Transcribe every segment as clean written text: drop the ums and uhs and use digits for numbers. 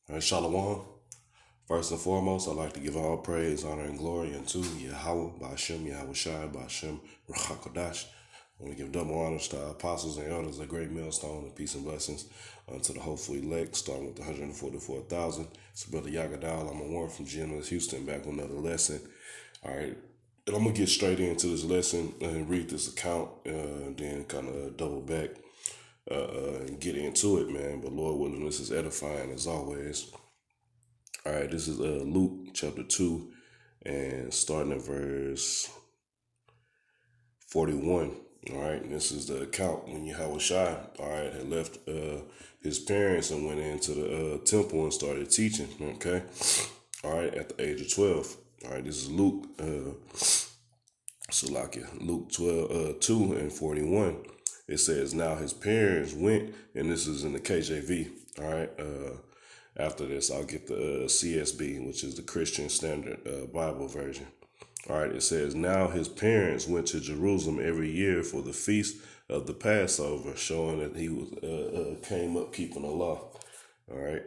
All right, Shalom. First and foremost, I'd like to give all praise, honor, and glory unto Yahweh, Ba'ashem, Yahweh Shai, Ba'ashem, Ruach I want to give double honors to our apostles and elders, a great millstone, and peace and blessings unto the hopeful elect, starting with the 144,000. It's Brother Yagadal. I'm a warrant from GMS Houston, back with another lesson. All right, and I'm going to get straight into this lesson and read this account, then kind of double back and get into it, man. But Lord willing, this is edifying as always. All right, this is Luke chapter 2 and starting at verse 41. All right, and this is the account when Yahweh Shai, all right, had left his parents and went into the temple and started teaching, okay? All right, at the age of 12. All right, this is Luke, Luke 2 and 41. It says, now his parents went, and this is in the KJV, all right? After this, I'll get the CSB, which is the Christian Standard Bible version. All right, it says, now his parents went to Jerusalem every year for the feast of the Passover, showing that he was came up keeping the law. All right,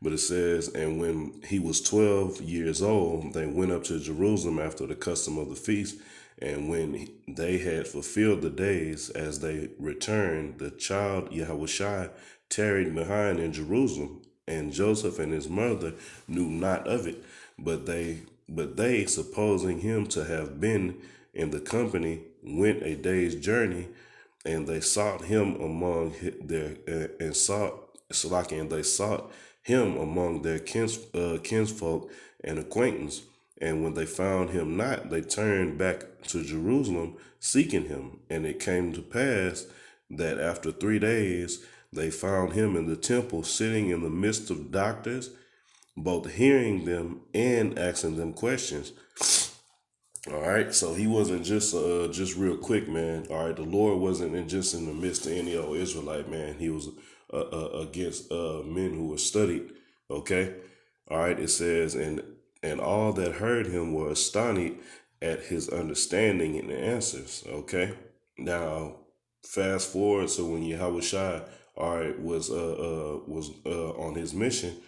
but it says, and when he was 12 years old, they went up to Jerusalem after the custom of the feast. And when they had fulfilled the days, as they returned, the child Yahushua tarried behind in Jerusalem, and Joseph and his mother knew not of it, but they, supposing him to have been in the company, went a day's journey, and they sought him among their and they sought him among their kinsfolk and acquaintance. And when they found him not, they turned back to Jerusalem, seeking him. And it came to pass that after 3 days they found him in the temple, sitting in the midst of doctors, both hearing them and asking them questions. All right, so he wasn't just real quick, man. All right, the Lord wasn't just in the midst of any old Israelite, man. He was against men who were studied. Okay, all right. It says, and all that heard him were astonished at his understanding and the answers. Okay, now fast forward, so when Yahweh Shai, all right, was on his mission.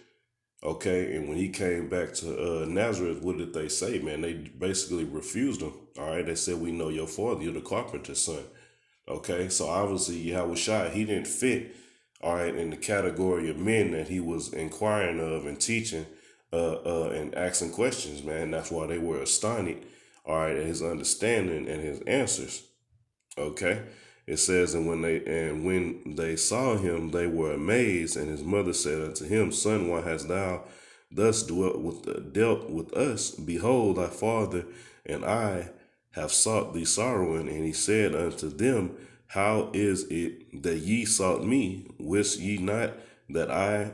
Okay, and when he came back to Nazareth, what did they say, man? They basically refused him. All right, they said, we know your father, you're the carpenter's son. Okay, so obviously Yahweh Shai, he didn't fit, all right, in the category of men that he was inquiring of and teaching and asking questions, man. That's why they were astonished, all right, at his understanding and his answers. Okay. It says, and when they saw him, they were amazed. And his mother said unto him, Son, why hast thou thus dealt with us? Behold, thy father and I have sought thee sorrowing. And he said unto them, how is it that ye sought me? Wist ye not that I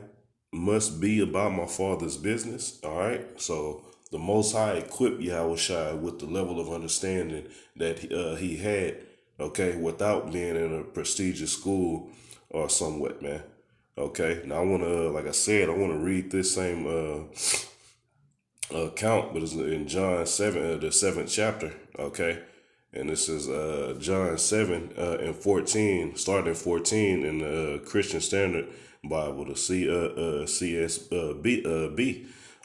must be about my father's business? All right. So the Most High equipped Yahweh with the level of understanding that he had, okay, without being in a prestigious school or somewhat, man. Okay. Now I want to, like I said, I want to read this same account, but it's in John 7, the 7th chapter. Okay. And this is John 7 and 14, starting 14 in the Christian Standard Bible, the CSB.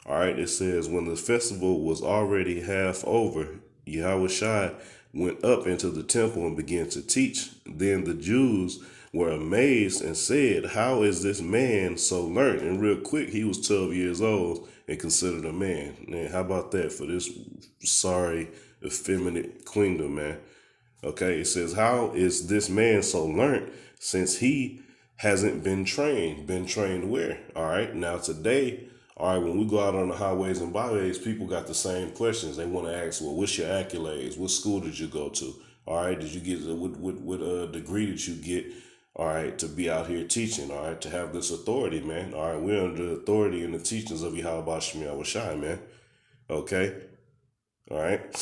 All right, it says, when the festival was already half over, Yahweh Shai went up into the temple and began to teach. Then the Jews were amazed and said, how is this man so learned? And real quick, he was 12 years old and considered a man. Man, how about that for this sorry, effeminate queendom, man? Okay, it says, how is this man so learned since he hasn't been trained? Been trained where? All right, now today, all right, when we go out on the highways and byways, people got the same questions. They want to ask, well, what's your accolades? What school did you go to? All right, did you get, what degree did you get? All right, to be out here teaching, all right, to have this authority, man. All right, we're under the authority and the teachings of Yahweh Shai Shai, man. Okay, all right.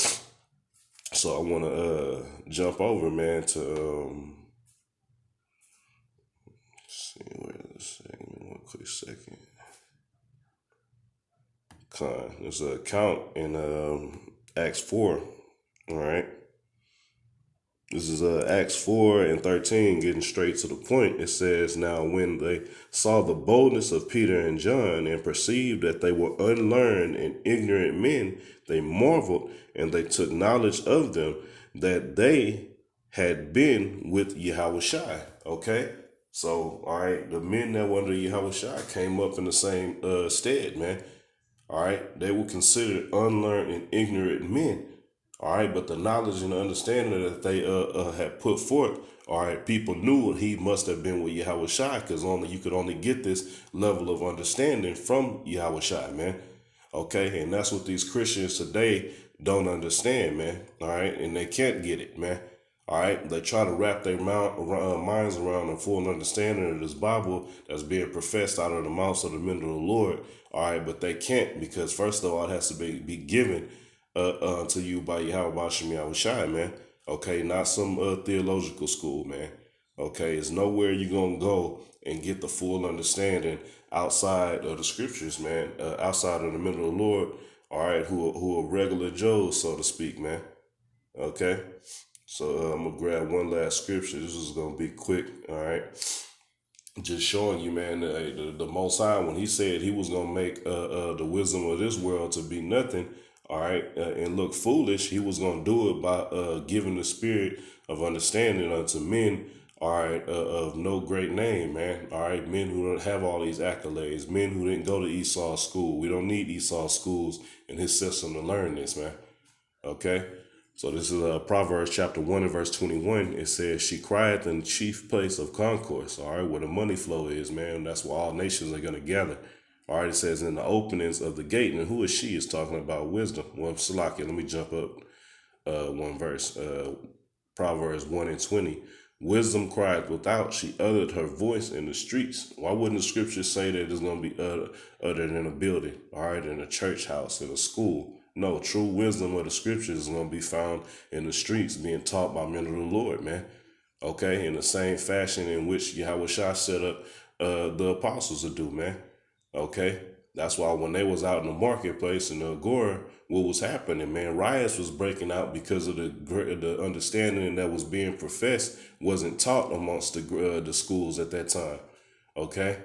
So I want to jump over, man, to see where this. Give me one quick second. There's an account in Acts 4. All right. This is Acts 4 and 13, getting straight to the point. It says, now when they saw the boldness of Peter and John and perceived that they were unlearned and ignorant men, they marveled, and they took knowledge of them that they had been with Yahushua. Okay? So, all right, the men that were under Yahushua came up in the same stead, man. All right, they were considered unlearned and ignorant men. All right, but the knowledge and the understanding that they had put forth, all right, people knew he must have been with Yahweh Shai, because only you could only get this level of understanding from Yahweh Shai, man. Okay, and that's what these Christians today don't understand, man. All right, and they can't get it, man. All right, they try to wrap their minds around a full understanding of this Bible that's being professed out of the mouths of the men of the Lord. All right, but they can't, because first of all, it has to be given to you by Yahweh Bashem Yahweh Shai, man. Okay, not some theological school, man. Okay, it's nowhere you're gonna go and get the full understanding outside of the scriptures, man. Outside of the men of the Lord, all right, who are regular Joes, so to speak, man. Okay. So I'm gonna grab one last scripture. This is gonna be quick. All right, just showing you, man, the Most High, when He said He was gonna make the wisdom of this world to be nothing. All right, and look foolish. He was gonna do it by giving the spirit of understanding unto men. All right, of no great name, man. All right, men who don't have all these accolades, men who didn't go to Esau school. We don't need Esau schools in His system to learn this, man. Okay. So this is Proverbs chapter 1 and verse 21. It says, she crieth in the chief place of concourse. All right, where the money flow is, man. That's where all nations are going to gather. All right, it says in the openings of the gate. And who is she? Is talking about wisdom. Well, Salakia, let me jump up one verse. Proverbs 1 and 20. Wisdom cried without, she uttered her voice in the streets. Why wouldn't the scriptures say that it's going to be uttered in a building, all right, in a church house, in a school? No, true wisdom of the scriptures is going to be found in the streets being taught by men of the Lord, man. Okay, in the same fashion in which Yahweh Shah set up the apostles to do, man. Okay, that's why when they was out in the marketplace in the Agora, what was happening, man? Riots was breaking out because of the understanding that was being professed wasn't taught amongst the schools at that time. Okay,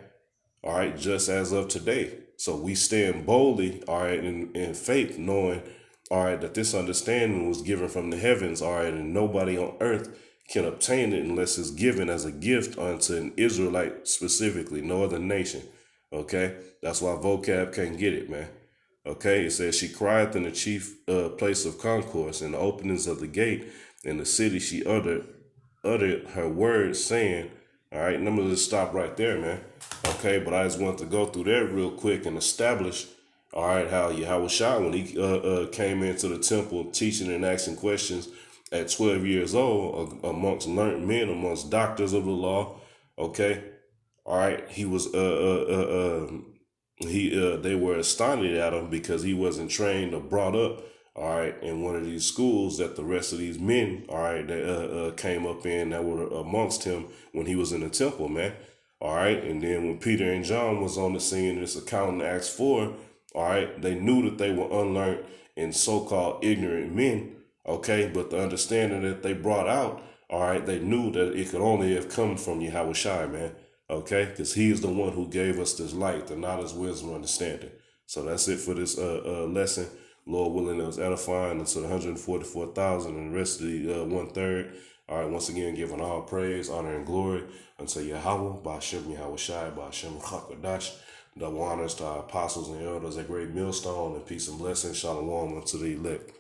all right, just as of today. So we stand boldly, all right, in faith, knowing, all right, that this understanding was given from the heavens, all right, and nobody on earth can obtain it unless it's given as a gift unto an Israelite specifically, no other nation. Okay, that's why vocab can't get it, man. Okay, it says she crieth in the chief place of concourse, in the openings of the gate, in the city she uttered her words, saying, all right, and I'm gonna just stop right there, man. Okay, but I just want to go through that real quick and establish, all right, how Yahweh Shai, when he came into the temple teaching and asking questions at 12 years old amongst learned men, amongst doctors of the law, okay, all right, he was they were astonished at him because he wasn't trained or brought up, all right, in one of these schools that the rest of these men, all right, that came up in that were amongst him when he was in the temple, man. All right, and then when Peter and John was on the scene in this account in Acts 4, all right, they knew that they were unlearned and so-called ignorant men, okay, but the understanding that they brought out, all right, they knew that it could only have come from Yahweh Shai, man. Okay, because he is the one who gave us this light, the knowledge, wisdom, understanding. So that's it for this lesson. Lord willing, it was edifying unto the 144,000 and the rest of the 1/3. All right, once again, giving all praise, honor, and glory unto Yahweh, Ba'ashem Yahweh Shai, Ba'ashem Chakadash. Double honors to our apostles and elders, a great millstone, and peace and blessing. Shalom unto the elect.